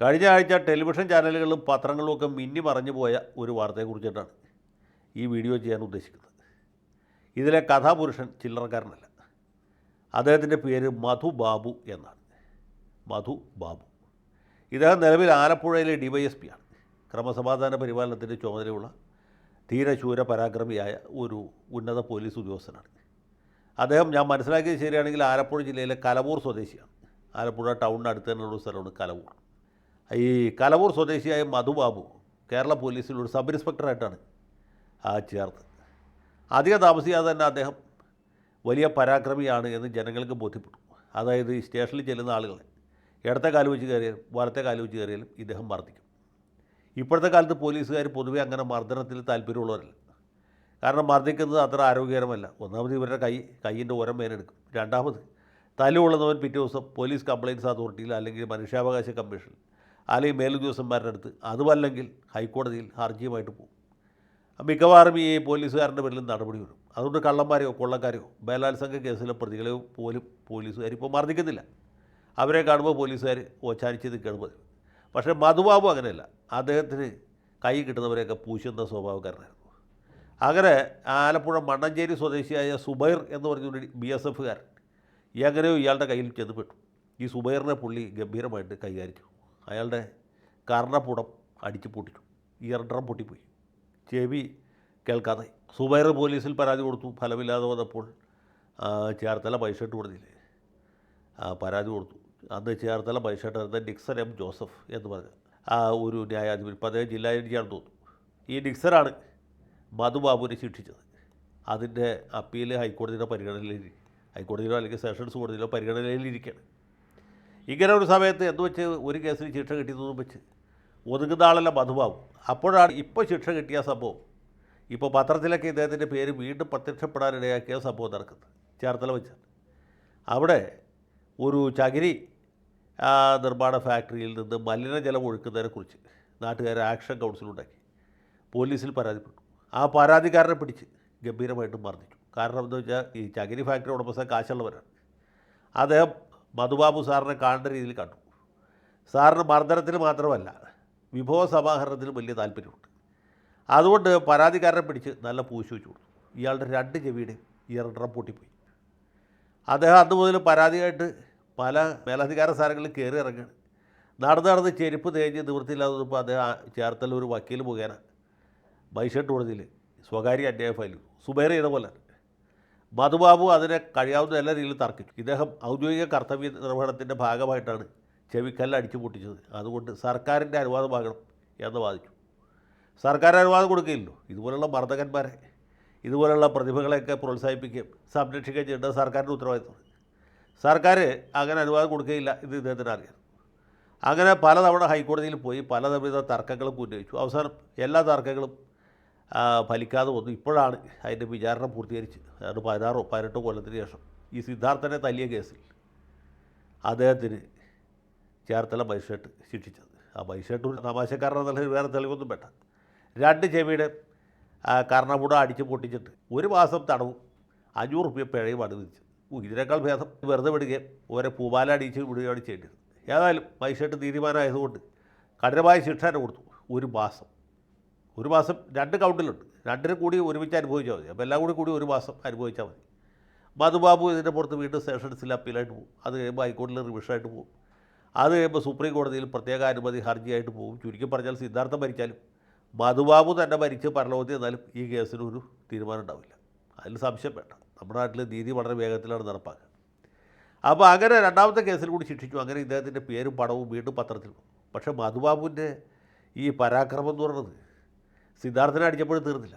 കഴിഞ്ഞ ആഴ്ച ടെലിവിഷൻ ചാനലുകളിലും പത്രങ്ങളിലുമൊക്കെ മിന്നി മറഞ്ഞു പോയ ഒരു വാർത്തയെക്കുറിച്ചിട്ടാണ് ഈ വീഡിയോ ചെയ്യാൻ ഉദ്ദേശിക്കുന്നത്. ഇതിലെ കഥാപുരുഷൻ ചില്ലറക്കാരനല്ല. അദ്ദേഹത്തിൻ്റെ പേര് മധു ബാബു എന്നാണ്. മധു ബാബു. ഇദ്ദേഹം നിലവിൽ ആലപ്പുഴയിലെ DYSP ആണ്. ക്രമസമാധാന പരിപാലനത്തിൻ്റെ ചുമതലയുള്ള ധീരശൂര പരാക്രമിയായ ഒരു ഉന്നത പോലീസ് ഉദ്യോഗസ്ഥനാണ്. അദ്ദേഹം, ഞാൻ മനസ്സിലാക്കിയത് ശരിയാണെങ്കിൽ, ആലപ്പുഴ ജില്ലയിലെ കലവൂർ സ്വദേശിയാണ്. ആലപ്പുഴ ടൗണിന് അടുത്ത് തന്നെയുള്ള സ്ഥലമാണ് കലവൂർ. ഈ കലവൂർ സ്വദേശിയായ മധുബാബു കേരള പോലീസിൽ ഒരു സബ് ഇൻസ്പെക്ടറായിട്ടാണ് ചേർത്ത്. അധികം താമസിയാതെ തന്നെ അദ്ദേഹം വലിയ പരാക്രമിയാണ് എന്ന് ജനങ്ങൾക്ക് ബോധ്യപ്പെട്ടു. അതായത് ഈ സ്റ്റേഷനിൽ ചെല്ലുന്ന ആളുകളെ ഇടത്തെ കാല് വെച്ച് കയറിയാലും വലത്തെ കാല് വെച്ച് കയറിയാലും ഇദ്ദേഹം മർദ്ദിക്കും. ഇപ്പോഴത്തെ കാലത്ത് പോലീസുകാർ പൊതുവെ അങ്ങനെ മർദ്ദനത്തിൽ താല്പര്യമുള്ളവരല്ല. കാരണം മർദ്ദിക്കുന്നത് അത്ര ആരോഗ്യകരമല്ല. ഒന്നാമത് ഇവരുടെ കൈയിൻ്റെ ഓരം വേനെടുക്കും. രണ്ടാമത് തല്ലുകൊള്ളുന്നവൻ പിറ്റേ ദിവസം പോലീസ് കംപ്ലയിൻറ്റ്സ് അതോറിറ്റിയിൽ അല്ലെങ്കിൽ മനുഷ്യാവകാശ കമ്മീഷനിൽ അല്ലെങ്കിൽ മേലുദ്യോഗസ്ഥന്മാരുടെ അടുത്ത്, അതുമല്ലെങ്കിൽ ഹൈക്കോടതിയിൽ ഹർജിയുമായിട്ട് പോകും. മിക്കവാറും ഈ പോലീസുകാരൻ്റെ പേരിൽ നടപടി വരും. അതുകൊണ്ട് കള്ളന്മാരെയോ കൊള്ളക്കാരെയോ ബലാത്സംഗ കേസിലെ പ്രതികളെയോ പോലും പോലീസുകാർ ഇപ്പോൾ മർദ്ദിക്കുന്നില്ല. അവരെ കാണുമ്പോൾ പോലീസുകാർ ഓച്ചാനിച്ച് നിൽക്കുകയാണ് പതിവ്. പക്ഷേ മധുബാബു അങ്ങനെയല്ല. അദ്ദേഹത്തിന് കൈ കിട്ടുന്നവരെയൊക്കെ പൂശുന്ന സ്വഭാവക്കാരനായിരുന്നു. അങ്ങനെ ആലപ്പുഴ മണ്ണഞ്ചേരി സ്വദേശിയായ സുബൈർ എന്ന് പറഞ്ഞൊരു BSFകാരൻ എങ്ങനെയോ ഇയാളുടെ കയ്യിൽ ചെന്നുപെട്ടു. ഈ സുബൈറിനെ പുള്ളി ഗംഭീരമായിട്ട് കൈകാര്യം ചെയ്തു. അയാളുടെ കർണപുടം അടിച്ചു പൊട്ടിച്ചു. ഇയർ ഡ്രം പൊട്ടിപ്പോയി. ചെവി കേൾക്കാതെ. സുബൈർ പോലീസിൽ പരാതി കൊടുത്തു. ഫലമില്ലാതെ വന്നപ്പോൾ ചേർത്തല മജിസ്ട്രേറ്റ് കോടതിയിൽ പരാതി കൊടുത്തു. അന്ന് Cherthala magistrate Dixon M. Joseph എന്ന് പറഞ്ഞ ഒരു ന്യായാധിപൻ, ഇപ്പോൾ അദ്ദേഹം ജില്ലാ ജഡ്ജിയാണെന്ന് തോന്നുന്നു. ഈ ഡിക്സനാണ് മധുബാബുവിനെ ശിക്ഷിച്ചത്. അതിൻ്റെ അപ്പീൽ ഹൈക്കോടതിയുടെ ഹൈക്കോടതിയിലോ അല്ലെങ്കിൽ സെഷൻസ് കോടതിയിലോ പരിഗണനയിലിരിക്കുകയാണ്. ഇങ്ങനെ ഒരു സമയത്ത് എന്ന് വെച്ച് ഒരു കേസിൽ ശിക്ഷ കിട്ടിയതെന്നും വെച്ച് ഒതുങ്ങുന്ന ആളല്ല മധുബാബു. അപ്പോഴാണ് ഇപ്പോൾ ശിക്ഷ കിട്ടിയ സംഭവം, ഇപ്പോൾ പത്രത്തിലൊക്കെ ഇദ്ദേഹത്തിൻ്റെ പേര് വീണ്ടും പ്രത്യക്ഷപ്പെടാനിടയാക്കിയ സംഭവം നടക്കുന്നത് ചേർത്തല വെച്ചാണ്. അവിടെ ഒരു ചകിരി നിർമ്മാണ ഫാക്ടറിയിൽ നിന്ന് മലിനജലം ഒഴുക്കുന്നതിനെക്കുറിച്ച് നാട്ടുകാർ ആക്ഷൻ കൗൺസിലുണ്ടാക്കി പോലീസിൽ പരാതിപ്പെട്ടു. ആ പരാതിക്കാരനെ പിടിച്ച് ഗംഭീരമായിട്ട് മർദ്ദിച്ചു. കാരണം എന്താ വെച്ചാൽ ഈ ചകിരി ഫാക്ടറി ഉടമസ്ഥൻ കാശുള്ളവരാണ്. അദ്ദേഹം മധുബാബു സാറിനെ കാണേണ്ട രീതിയിൽ കണ്ടു. സാറിന് മർദ്ദനത്തിന് മാത്രമല്ല വിഭവ സമാഹരണത്തിനും വലിയ താല്പര്യമുണ്ട്. അതുകൊണ്ട് പരാതിക്കാരനെ പിടിച്ച് നല്ല പൂശി വെച്ച് കൊടുത്തു. ഇയാളുടെ 2 ചെവിയുടെയും ഇയർ ഡ്രം പൊട്ടിപ്പോയി. അദ്ദേഹം അന്ന് മുതൽ പരാതിയായിട്ട് പല മേലധികാര സ്ഥാനങ്ങളിൽ കയറി ഇറങ്ങുകയാണ്. നടന്ന് ചെരുപ്പ് തേഞ്ഞ് നിവൃത്തിയില്ലാതെ വന്നപ്പോൾ അദ്ദേഹം ചേർത്തല ഒരു വക്കീൽ മുഖേന മജിസ്ട്രേറ്റ് കോടതിയിൽ സ്വകാര്യ അന്യായ ഫയൽ ചെയ്തു. സുബൈർ ചെയ്ത പോലെ മധുബാബു അതിനെ കഴിയാവുന്ന എല്ലാ രീതിയിലും തർക്കിച്ചു. ഇദ്ദേഹം ഔദ്യോഗിക കർത്തവ്യ നിർവഹണത്തിൻ്റെ ഭാഗമായിട്ടാണ് ചെവിക്കല്ല് അടിച്ചു പൊട്ടിച്ചത്. അതുകൊണ്ട് സർക്കാരിൻ്റെ അനുവാദമാകണം എന്ന് വാദിച്ചു. സർക്കാർ അനുവാദം കൊടുക്കുകയില്ലല്ലോ. ഇതുപോലുള്ള മർദ്ദകന്മാരെ, ഇതുപോലുള്ള പ്രതിഭകളെയൊക്കെ പ്രോത്സാഹിപ്പിക്കുകയും സംരക്ഷിക്കുകയും ചെയ്യേണ്ടത് സർക്കാരിൻ്റെ ഉത്തരവാദിത്തമാണ്. സർക്കാർ അങ്ങനെ അനുവാദം കൊടുക്കുകയില്ല. ഇത് ഇദ്ദേഹത്തിന് അറിയാം. അങ്ങനെ പലതവണ ഹൈക്കോടതിയിൽ പോയി പലവിധ തർക്കങ്ങളും ഉന്നയിച്ചു. അവസാനം എല്ലാ തർക്കങ്ങളും ഫലിക്കാതെ വന്നു. ഇപ്പോഴാണ് അതിൻ്റെ വിചാരണ പൂർത്തീകരിച്ച് അത് 16-18 കൊല്ലത്തിന് ശേഷം ഈ സിദ്ധാർത്ഥനെ തല്ലിയ കേസിൽ അദ്ദേഹത്തിന് ചേർത്തല മജിസ്ട്രേറ്റ് ശിക്ഷിച്ചത്. ആ മജിസ്ട്രേറ്റ് ഒരു തമാശക്കാരനെന്നുള്ള വേറെ തെളിവൊന്നും വേണ്ട. 2 ചെവിയുടെ കർണപുടം അടിച്ച് പൊട്ടിച്ചിട്ട് 1 മാസം തടവും 500 രൂപ പിഴയുമാണ് വിധിച്ചത്. ഇതിനേക്കാൾ ഭേദം വെറുതെ വിടുകയും ഓരോ പൂമാല അടിച്ച് വിടുകയാണ് ചെയ്യേണ്ടത്. ഏതായാലും മജിസ്ട്രേറ്റ് നീതിമാനായതുകൊണ്ട് കഠിനമായ ശിക്ഷ കൊടുത്തു. 1 മാസം 2 കൗണ്ടിലുണ്ട്. 2 കൂടി ഒരുമിച്ച് അനുഭവിച്ചാൽ മതി. അപ്പോൾ എല്ലാം കൂടി 1 മാസം അനുഭവിച്ചാൽ മതി. മധുബാബു ഇതിൻ്റെ പുറത്ത് വീണ്ടും സെഷൻസിൽ അപ്പീലായിട്ട് പോകും. അത് കഴിയുമ്പോൾ ഹൈക്കോടതിയിൽ റിവിഷനായിട്ട് പോകും. അത് കഴിയുമ്പോൾ സുപ്രീം കോടതിയിൽ പ്രത്യേക അനുമതി ഹർജിയായിട്ട് പോകും. ചുരുക്കി പറഞ്ഞാൽ സിദ്ധാർത്ഥം ഭരിച്ചാലും മധുബാബു തന്നെ ഭരിച്ച് പരലോകത്തിൽ എന്നാലും ഈ കേസിനൊരു തീരുമാനം ഉണ്ടാവില്ല. അതിൽ സംശയം വേണ്ട. നമ്മുടെ നാട്ടിൽ നീതി വളരെ വേഗത്തിലാണ് നടപ്പാക്കുക. അപ്പോൾ അങ്ങനെ 2ാമത്തെ കേസിൽ കൂടി ശിക്ഷിച്ചു. അങ്ങനെ ഇദ്ദേഹത്തിൻ്റെ പേരും പടവും വീണ്ടും പത്രത്തിൽ പോകും. പക്ഷേ മധുബാബുവിൻ്റെ ഈ പരാക്രമം എന്ന് പറയുന്നത് സിദ്ധാർത്ഥനെ അടിച്ചപ്പോഴും തീർന്നില്ല.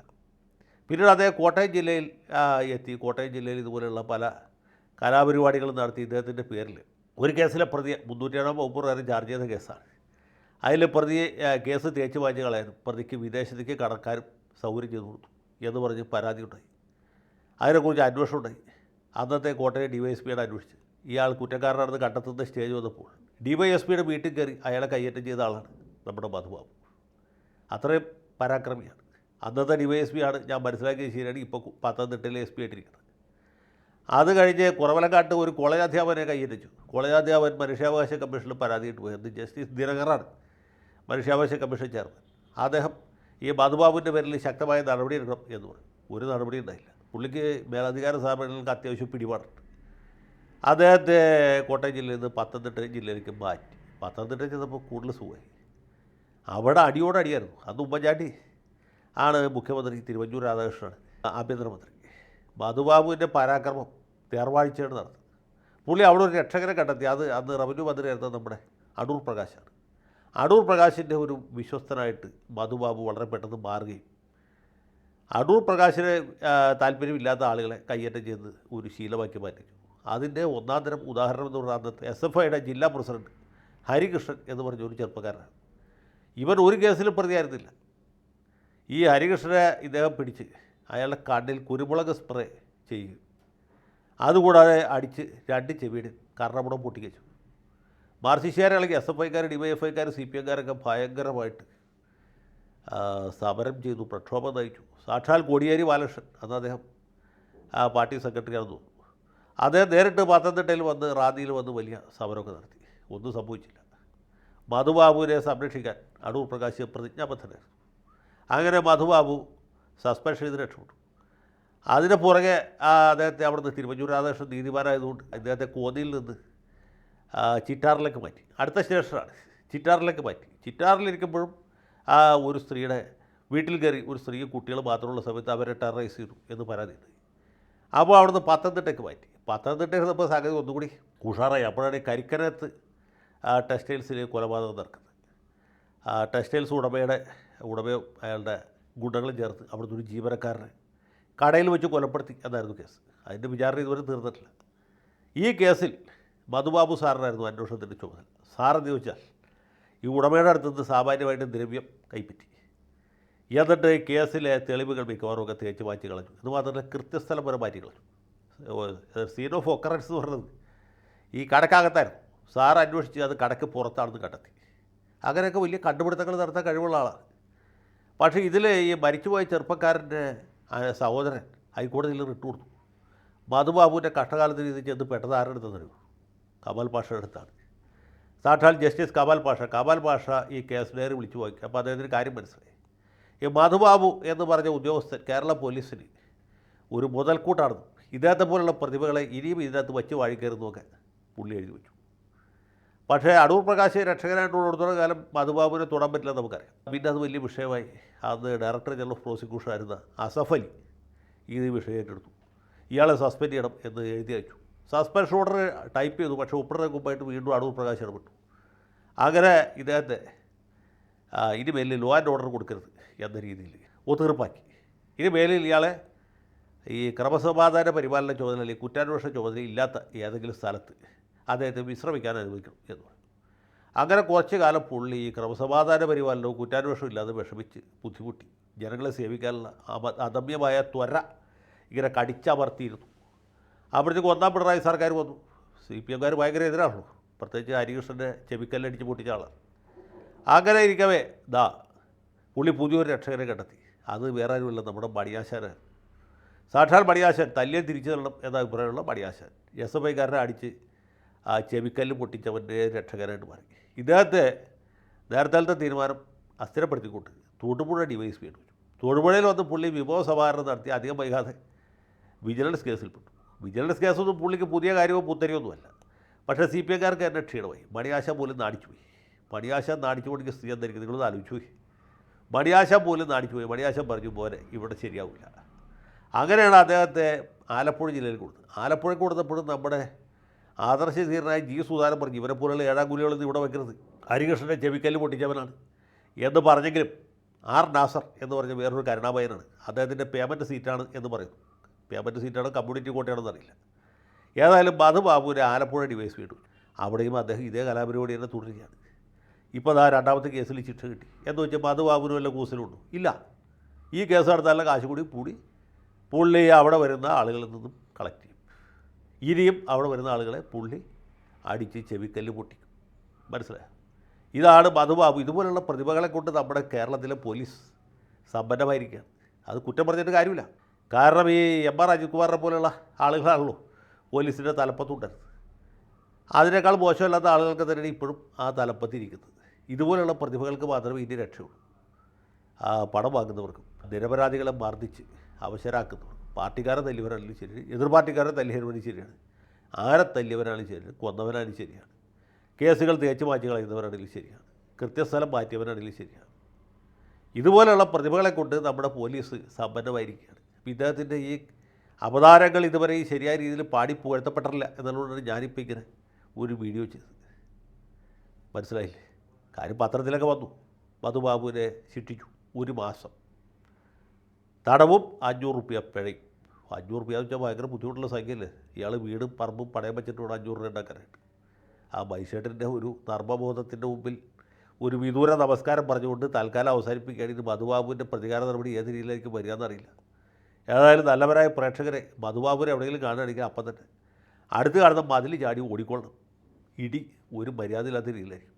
പിന്നീട് അദ്ദേഹം കോട്ടയം ജില്ലയിൽ എത്തി. കോട്ടയം ജില്ലയിൽ ഇതുപോലെയുള്ള പല കലാപരിപാടികളും നടത്തി. ഇദ്ദേഹത്തിൻ്റെ പേരിൽ ഒരു കേസിലെ പ്രതിയെ 307 വകുപ്പ് പ്രകാരം ചാർജ് ചെയ്ത കേസാണ്. അതിൽ പ്രതിയെ കേസ് തേച്ച് മാറ്റി കളയാനും പ്രതിക്ക് വിദേശത്തേക്ക് കടക്കാനും സൗകര്യം ചെയ്തു കൊടുത്തു എന്ന് പറഞ്ഞ് പരാതി ഉണ്ടായി. അതിനെക്കുറിച്ച് അന്വേഷണം ഉണ്ടായി. അന്നത്തെ കോട്ടയം DYSPയാണ് അന്വേഷിച്ചത്. ഇയാൾ കുറ്റക്കാരനാണെന്ന് കണ്ടെത്തുന്ന സ്റ്റേജ് വന്നപ്പോൾ DYSPയുടെ വീട്ടിൽ കയറി അയാളെ കയ്യേറ്റം ചെയ്ത ആളാണ് നമ്മുടെ മധുബാബു. അത്രയും പരാക്രമിയാണ്. അന്നത്തെ DYSPയാണ്, ഞാൻ മനസ്സിലാക്കിയത് ശരിയാണ്, ഇപ്പോൾ പത്തനംതിട്ടയിലെ SP ആയിട്ടിരിക്കുന്നത്. അത് കഴിഞ്ഞ് കുറവലക്കാട്ട് ഒരു കോളേജ് അധ്യാപകനെ കയ്യേറ്റിച്ചു. കോളേജ് അധ്യാപകൻ മനുഷ്യാവകാശ കമ്മീഷനിൽ പരാതിയിട്ട് പോയി. അത് ജസ്റ്റിസ് ദിനകറാണ് മനുഷ്യാവകാശ കമ്മീഷൻ ചേർന്നത്. അദ്ദേഹം ഈ മധുബാബുവിൻ്റെ പേരിൽ ശക്തമായ നടപടി എടുക്കണം എന്ന് പറഞ്ഞു. ഒരു നടപടി ഉണ്ടായില്ല. പുള്ളിക്ക് മേലധികാര സ്ഥാപനങ്ങൾക്ക് അത്യാവശ്യം പിടിപാടുണ്ട്. അദ്ദേഹത്തെ കോട്ടയം ജില്ലയിൽ നിന്ന് പത്തനംതിട്ട ജില്ലയിലേക്ക് മാറ്റി. പത്തനംതിട്ട ചെന്നപ്പോൾ കൂടുതൽ സുഖമായി. അവിടെ അടിയോടടിയായിരുന്നു. അന്ന് ഉമ്മൻചാണ്ടി ആണ് മുഖ്യമന്ത്രി, തിരുവഞ്ചൂർ രാധാകൃഷ്ണനാണ് ആഭ്യന്തരമന്ത്രി. മധുബാബുവിൻ്റെ പരാക്രമം തേർവാഴ്ചയാണ് നടന്നത്. പുള്ളി അവിടെ ഒരു രക്ഷകനെ കണ്ടെത്തി. അത് അന്ന് റവന്യൂ മന്ത്രിയായിരുന്നത് നമ്മുടെ അടൂർ പ്രകാശാണ്. അടൂർ പ്രകാശിൻ്റെ ഒരു വിശ്വസ്തനായിട്ട് മധുബാബു വളരെ പെട്ടെന്ന് മാറുകയും അടൂർ പ്രകാശിന് താല്പര്യമില്ലാത്ത ആളുകളെ കയ്യേറ്റം ചെയ്ത് ഒരു ശീലമാക്കി മാറ്റിച്ചു. അതിൻ്റെ ഒന്നാം തരം ഉദാഹരണം എന്ന് പറഞ്ഞാൽ അന്നത്തെ SFIയുടെ ജില്ലാ പ്രസിഡന്റ് ഹരികൃഷ്ണൻ എന്ന് പറഞ്ഞ ഒരു ചെറുപ്പക്കാരനാണ്. ഇവൻ ഒരു കേസിലും പ്രതിയായിരുന്നില്ല. ഈ ഹരികൃഷ്ണനെ ഇദ്ദേഹം പിടിച്ച് അയാളുടെ കണ്ണിൽ കുരുമുളക് സ്പ്രേ ചെയ്യുകയും അതുകൂടാതെ അടിച്ച് 2 ചെവിയുടെ കർണമുടം പൊട്ടിക്കച്ചു. മാർക്സിസ്റ്റുകാരാണെങ്കിൽ SFIക്കാർ, DYFIക്കാർ, CPMകാരൊക്കെ ഭയങ്കരമായിട്ട് സമരം ചെയ്തു, പ്രക്ഷോഭം നയിച്ചു. സാക്ഷാൽ കോടിയേരി ബാലകൃഷ്ണൻ, അന്ന് അദ്ദേഹം പാർട്ടി സെക്രട്ടറിയാണെന്ന് തോന്നുന്നു, അദ്ദേഹം നേരിട്ട് പത്തനംതിട്ടയിൽ വന്ന് റാന്നിയിൽ വന്ന് വലിയ സമരമൊക്കെ നടത്തി. ഒന്നും സംഭവിച്ചില്ല. മധുബാബുവിനെ സംരക്ഷിക്കാൻ അടൂർ പ്രകാശ് പ്രതിജ്ഞാബദ്ധനായിരുന്നു. അങ്ങനെ മധുബാബു സസ്പെൻഷൻ ചെയ്ത് രക്ഷപ്പെട്ടു. അതിന് പുറകെ അദ്ദേഹത്തെ അവിടുന്ന് തിരുവഞ്ചൂർ രാധാകൃഷ്ണൻ നീതിമാനായതുകൊണ്ട് അദ്ദേഹത്തെ കോന്നിയിൽ നിന്ന് ചിറ്റാറിലേക്ക് മാറ്റി. അടുത്ത സ്റ്റേഷനാണ് ചിറ്റാറിലേക്ക് മാറ്റി. ചിറ്റാറിലിരിക്കുമ്പോഴും ഒരു സ്ത്രീയുടെ വീട്ടിൽ കയറി ഒരു സ്ത്രീ കുട്ടികൾ മാത്രമുള്ള സമയത്ത് അവരെ ടെററൈസ് ചെയ്തു എന്ന് പരാതിയുണ്ട്. അപ്പോൾ അവിടുന്ന് പത്തനംതിട്ടയ്ക്ക് മാറ്റി. പത്തനംതിട്ടയിൽ നിന്നപ്പോൾ സംഗതി ഒന്നുകൂടി ഉഷാറായി. അപ്പോഴാണ് കരിക്കനത്ത് ടെക്സ്റ്റൈൽസിൽ കൊലപാതകം നടക്കുന്നത്. ടെക്സ്റ്റൈൽസ് ഉടമയും അയാളുടെ ഗുണ്ടകളും ചേർത്ത് അവിടുന്ന് ഒരു ജീവനക്കാരനെ കടയിൽ വെച്ച് കൊലപ്പെടുത്തി എന്നായിരുന്നു കേസ്. അതിൻ്റെ വിചാരണ ഇതുവരെ തീർന്നിട്ടില്ല. ഈ കേസിൽ മധുബാബു സാറിനായിരുന്നു അന്വേഷണത്തിൻ്റെ ചുമതല. സാറെന്ന് ചോദിച്ചാൽ ഈ ഉടമയുടെ അടുത്തുനിന്ന് സാമാന്യമായിട്ട് ദ്രവ്യം കൈപ്പറ്റി. എന്നിട്ട് കേസിലെ തെളിവുകൾ മിക്കവാറും ഒക്കെ തേച്ച് മാറ്റി കളഞ്ഞു. എന്ന് മാത്രമല്ല കൃത്യസ്ഥലം വരെ മാറ്റി കളഞ്ഞു. സീൻ ഓഫ് ഒക്കറൻസ് എന്ന് പറയുന്നത് ഈ കടക്കകത്തായിരുന്നു. സാർ അന്വേഷിച്ച് അത് കടക്ക് പുറത്താണെന്ന് കണ്ടെത്തി. അങ്ങനെയൊക്കെ വലിയ കണ്ടുപിടുത്തങ്ങൾ നടത്താൻ കഴിവുള്ള ആളാണ്. പക്ഷേ ഇതിൽ ഈ മരിച്ചുപോയ ചെറുപ്പക്കാരൻ്റെ സഹോദരൻ ഹൈക്കോടതിയിൽ റിട്ട് കൊടുത്തു. മധുബാബുവിൻ്റെ കഷ്ടകാലത്തിന് ഇത് ചെന്ന് പെട്ടത് ആരുടെ അടുത്തെന്ന് കമാൽ പാഷയുടെ അടുത്താണ്. സാക്ഷാൽ ജസ്റ്റിസ് കമാൽ പാഷ ഈ കേസ് ഡയറി വിളിച്ചു പോയി. അപ്പോൾ അദ്ദേഹത്തിന് കാര്യം മനസ്സിലായി. ഈ മധുബാബു എന്ന് പറഞ്ഞ ഉദ്യോഗസ്ഥൻ കേരള പോലീസിന് ഒരു മുതൽക്കൂട്ടാണെന്നും ഇദ്ദേഹത്തെ പോലുള്ള പ്രതിഭകളെ ഇനിയും ഇതിനകത്ത് വച്ച് വാഴിക്കരുതെന്നൊക്കെ പുള്ളി എഴുതി വെച്ചു. പക്ഷേ അടൂർ പ്രകാശ് രക്ഷകനായിട്ടുള്ളിടത്തോളം കാലം മധുബാബുവിനെ തൊടാൻ പറ്റില്ലെന്ന് നമുക്കറിയാം. പിന്നെ അത് വലിയ വിഷയമായി. അന്ന് ഡയറക്ടർ ജനറൽ ഓഫ് പ്രോസിക്യൂഷൻ ആയിരുന്ന അസഫ് അലി ഈ വിഷയം ഏറ്റെടുത്തു. ഇയാളെ സസ്പെൻഡ് ചെയ്യണം എന്ന് എഴുതി അയച്ചു. സസ്പെൻഷൻ ഓർഡർ ടൈപ്പ് ചെയ്തു. പക്ഷേ ഉപ്പറിന് മുമ്പായിട്ട് വീണ്ടും അടൂർ പ്രകാശ് ഇടപെട്ടു. അങ്ങനെ ഇദ്ദേഹത്തെ ഇനി മേലിൽ ലോ ആൻഡ് ഓർഡർ കൊടുക്കരുത് എന്ന രീതിയിൽ ഒത്തീർപ്പാക്കി. ഇനി മേലിൽ ഇയാളെ ഈ ക്രമസമാധാന പരിപാലന ചുമതല അല്ലെങ്കിൽ കുറ്റാന്വേഷണ ചുമതല ഇല്ലാത്ത ഏതെങ്കിലും സ്ഥലത്ത് അദ്ദേഹത്തെ വിശ്രമിക്കാൻ അനുവദിക്കണം എന്ന് പറഞ്ഞു. അങ്ങനെ കുറച്ച് കാലം പുള്ളി ഈ ക്രമസമാധാന പരിപാലനവും കുറ്റാന്വേഷണവും ഇല്ലാതെ വിഷമിച്ച് ബുദ്ധിമുട്ടി. ജനങ്ങളെ സേവിക്കാനുള്ള അദമ്യമായ ത്വര ഇങ്ങനെ കടിച്ചമർത്തിയിരുന്നു. അപ്പോഴത്തേക്ക് ഒന്നാം പിണറായി സർക്കാർ വന്നു. CPMകാർ ഭയങ്കര എതിരാണല്ലോ, പ്രത്യേകിച്ച് ഹരികൃഷ്ണൻ്റെ ചെവിക്കല്ലടിച്ച് പൊട്ടിച്ച ആളാണ്. അങ്ങനെ ഇരിക്കവേ പുള്ളി പുതിയൊരു രക്ഷകനെ കണ്ടെത്തി. അത് വേറെ ആരുമില്ല, നമ്മുടെ മണിയാശാനാണ്. സാക്ഷാൽ മണിയാശാൻ തല്ലിയെ തിരിച്ചു തരണം എന്ന അഭിപ്രായമുള്ള മണിയാശാൻ SFIക്കാരനെ അടിച്ച് ചെവിക്കല്ല് പൊട്ടിച്ചവൻ്റെ രക്ഷകനായിട്ട് മാറി. ഇദ്ദേഹത്തെ നേരത്തെ തീരുമാനം അസ്ഥിരപ്പെടുത്തിക്കൊണ്ട് തൊടുപുഴ DYSP വെച്ചു. തൊടുപുഴയിൽ വന്ന് പുള്ളി വിഭവ സമാഹരണം നടത്തി. അധികം വൈകാതെ വിജിലൻസ് കേസിൽപ്പെട്ടു. വിജിലൻസ് കേസൊന്നും പുള്ളിക്ക് പുതിയ കാര്യമോ പുത്തരിയൊന്നുമല്ല. പക്ഷേ CPMകാർക്ക് തന്നെ ക്ഷീണമായി. മണിയാശാൻ പോലും നാടിച്ചുപോയി. മണിയാശാൻ നാടിച്ചു കൊടുക്കുന്ന സ്ഥിതി എന്തായിരിക്കും നിങ്ങളൊന്ന് ആലോചിച്ചു പോയി. മണിയാശാൻ പോലും നാടിച്ചുപോയി. മണിയാശാൻ പറഞ്ഞു പോലെ ഇവിടെ ശരിയാവില്ല. അങ്ങനെയാണ് അദ്ദേഹത്തെ ആലപ്പുഴ ജില്ലയിൽ കൊടുത്തത്. ആലപ്പുഴയ്ക്ക് കൊടുത്തപ്പോഴും നമ്മുടെ ആദർശധീരനായ G. സുധാകരൻ പറഞ്ഞു ഇവരെ പോലുള്ള ഏഴാം കൂലികളൊന്നും ഇവിടെ വയ്ക്കരുത്, ഹരികൃഷ്ണൻ്റെ ചെവിക്കല്ല് പൊട്ടിച്ചവനാണ് എന്ന് പറഞ്ഞെങ്കിലും R. നാസർ എന്ന് പറഞ്ഞ വേറൊരു കരുണാഭയനാണ്. അദ്ദേഹത്തിൻ്റെ പേയ്മെൻറ്റ് സീറ്റാണ് എന്ന് പറയുന്നു. പേയ്മെൻറ്റ് സീറ്റാണ് കമ്മ്യൂണിറ്റി കോട്ടയാണെന്ന് അറിയില്ല. ഏതായാലും മധുബാബുവിനെ ആലപ്പുഴ DYSP ഇട്ടു. അവിടെയും അദ്ദേഹം ഇതേ കലാപരിപാടി തന്നെ തുടരുകയാണ്. ഇപ്പോൾ രണ്ടാമത്തെ കേസിൽ ശിക്ഷ കിട്ടി. എന്ന് വെച്ചാൽ മധുബാബുവിന് വല്ല കൂസലുണ്ടോ? ഇല്ല. ഈ കേസ് നടത്താനുള്ള കാശ് കൂടി പുള്ളി അവിടെ വരുന്ന ആളുകളിൽ നിന്നും കളക്ട് ചെയ്യും. ഇനിയും അവിടെ വരുന്ന ആളുകളെ പുള്ളി അടിച്ച് ചെവിക്കല്ല് പൊട്ടിക്കും. മനസ്സിലായോ? ഇതാണ് മധുബാബു. ഇതുപോലുള്ള പ്രതിഭകളെ കൊണ്ട് നമ്മുടെ കേരളത്തിലെ പോലീസ് സമ്പന്നമായിരിക്കുകയാണ്. അത് കുറ്റം പറഞ്ഞിട്ട് കാര്യമില്ല. കാരണം ഈ MR അജിത് കുമാറിനെ പോലെയുള്ള ആളുകളാണല്ലോ പോലീസിൻ്റെ തലപ്പത്തുണ്ടായിരുന്നു. അതിനേക്കാൾ മോശമല്ലാത്ത ആളുകൾക്ക് തന്നെയാണ് ഇപ്പോഴും ആ തലപ്പത്തിരിക്കുന്നത്. ഇതുപോലെയുള്ള പ്രതിഭകൾക്ക് മാത്രമേ ഇനി രക്ഷയുള്ളൂ. പണം വാങ്ങുന്നവർക്കും നിരപരാധികളെ മർദ്ദിച്ച് അവശരാക്കുന്നവർക്കും പാർട്ടിക്കാരെ തല്ലിയവരാണെങ്കിലും ശരി, എതിർ പാർട്ടിക്കാരെ തല്ലിയവരും ശരിയാണ്, ആരെ തല്ലിയവരാണെങ്കിലും ശരിയാണ്, കൊന്നവരാണെങ്കിലും ശരിയാണ്, കേസുകൾ തേച്ച് മാറ്റി കളയുന്നവരാണെങ്കിലും ശരിയാണ്, കൃത്യസ്ഥലം മാറ്റിയവരാണെങ്കിലും ശരിയാണ്. ഇതുപോലെയുള്ള പ്രതിഭകളെ കൊണ്ട് നമ്മുടെ പോലീസ് സമ്പന്നമായിരിക്കുകയാണ്. ഇദ്ദേഹത്തിൻ്റെ ഈ അവതാരങ്ങൾ ഇതുവരെ ഈ ശരിയായ രീതിയിൽ പാടി പുകഴ്ത്തപ്പെട്ടിട്ടില്ല എന്നുള്ളതുകൊണ്ടാണ് ഞാനിപ്പോൾ ഇങ്ങനെ ഒരു വീഡിയോ ചെയ്തത്. മനസ്സിലായില്ലേ? കാര്യം പത്രത്തിലൊക്കെ വന്നു. മധുബാബുവിനെ ശിക്ഷിച്ചു, 1 മാസം തടവും 500 റുപ്യ പിഴയും. 500 റുപ്യ എന്ന് വെച്ചാൽ ഭയങ്കര ബുദ്ധിമുട്ടുള്ള സംഖ്യയല്ലേ. ഇയാൾ വീടും പറമ്പും പണയം വെച്ചിട്ട് വേണം 500 രൂപ ഉണ്ടാക്കാനായിട്ട്. ആ മൈസേട്ടൻ്റെ ഒരു നർമ്മബോധത്തിൻ്റെ മുമ്പിൽ ഒരു വിദൂര നമസ്കാരം പറഞ്ഞുകൊണ്ട് തൽക്കാലം അവസാനിപ്പിക്കുകയാണ്. ഇത് മധുബാബുവിൻ്റെ പ്രതികാര നടപടി ഏത് രീതിയിലേക്ക് വരികയെന്നറിയില്ല. ഏതായാലും നല്ലവരായ പ്രേക്ഷകരെ മധുബാബുവിനെ എവിടെയെങ്കിലും കാണുകയാണെങ്കിൽ അപ്പം തന്നെ അടുത്ത് കാണുന്ന മതിൽ ചാടി ഓടിക്കൊള്ളണം. ഇടി ഒരു മര്യാദയില്ലാത്ത രീതിയിലായിരിക്കും.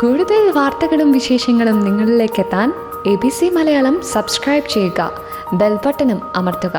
കൂടുതൽ വാർത്തകളും വിശേഷങ്ങളും നിങ്ങളിലേക്ക് എത്താൻ ABC മലയാളം സബ്സ്ക്രൈബ് ചെയ്യുക, ബെൽ ബട്ടണും അമർത്തുക.